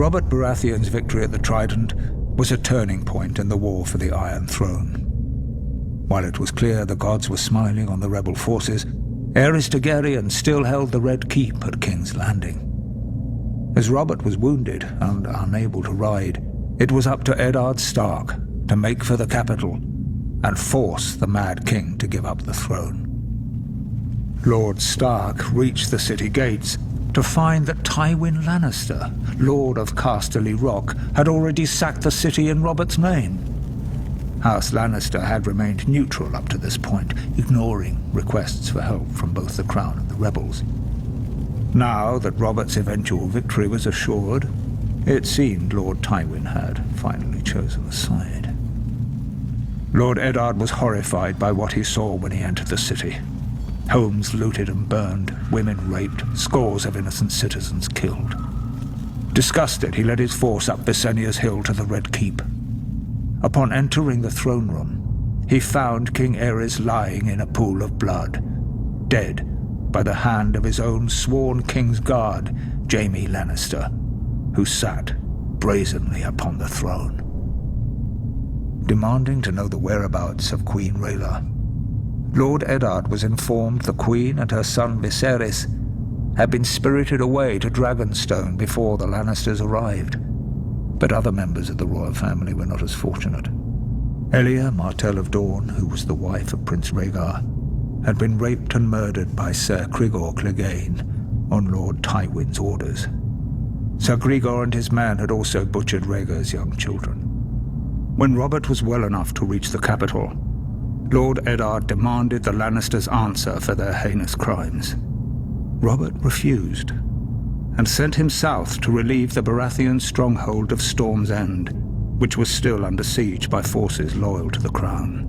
Robert Baratheon's victory at the Trident was a turning point in the war for the Iron Throne. While it was clear the gods were smiling on the rebel forces, Aerys Targaryen still held the Red Keep at King's Landing. As Robert was wounded and unable to ride, it was up to Eddard Stark to make for the capital and force the Mad King to give up the throne. Lord Stark reached the city gates to find that Tywin Lannister, Lord of Casterly Rock, had already sacked the city in Robert's name. House Lannister had remained neutral up to this point, ignoring requests for help from both the Crown and the rebels. Now that Robert's eventual victory was assured, it seemed Lord Tywin had finally chosen a side. Lord Eddard was horrified by what he saw when he entered the city. Homes looted and burned, women raped, scores of innocent citizens killed. Disgusted, he led his force up Visenya's hill to the Red Keep. Upon entering the throne room, he found King Aerys lying in a pool of blood, dead by the hand of his own sworn King's Guard, Jaime Lannister, who sat brazenly upon the throne. Demanding to know the whereabouts of Queen Rhaela, Lord Eddard was informed the Queen and her son Viserys had been spirited away to Dragonstone before the Lannisters arrived. But other members of the royal family were not as fortunate. Elia, Martell of Dorne, who was the wife of Prince Rhaegar, had been raped and murdered by Ser Cregor Clegane on Lord Tywin's orders. Ser Cregor and his men had also butchered Rhaegar's young children. When Robert was well enough to reach the capital, Lord Eddard demanded the Lannisters answer for their heinous crimes. Robert refused, and sent him south to relieve the Baratheon stronghold of Storm's End, which was still under siege by forces loyal to the Crown.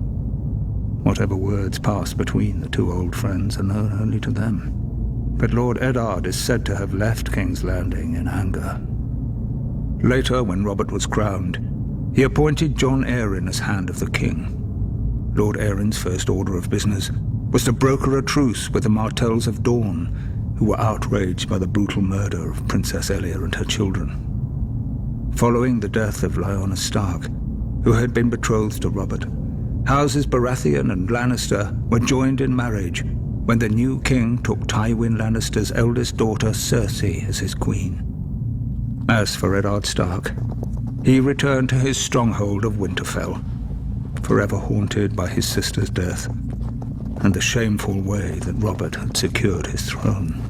Whatever words passed between the two old friends are known only to them, but Lord Eddard is said to have left King's Landing in anger. Later, when Robert was crowned, he appointed Jon Arryn as Hand of the King. Lord Arryn's first order of business was to broker a truce with the Martells of Dorne, who were outraged by the brutal murder of Princess Elia and her children. Following the death of Lyanna Stark, who had been betrothed to Robert, Houses Baratheon and Lannister were joined in marriage when the new king took Tywin Lannister's eldest daughter Cersei as his queen. As for Eddard Stark, he returned to his stronghold of Winterfell, forever haunted by his sister's death and the shameful way that Robert had secured his throne.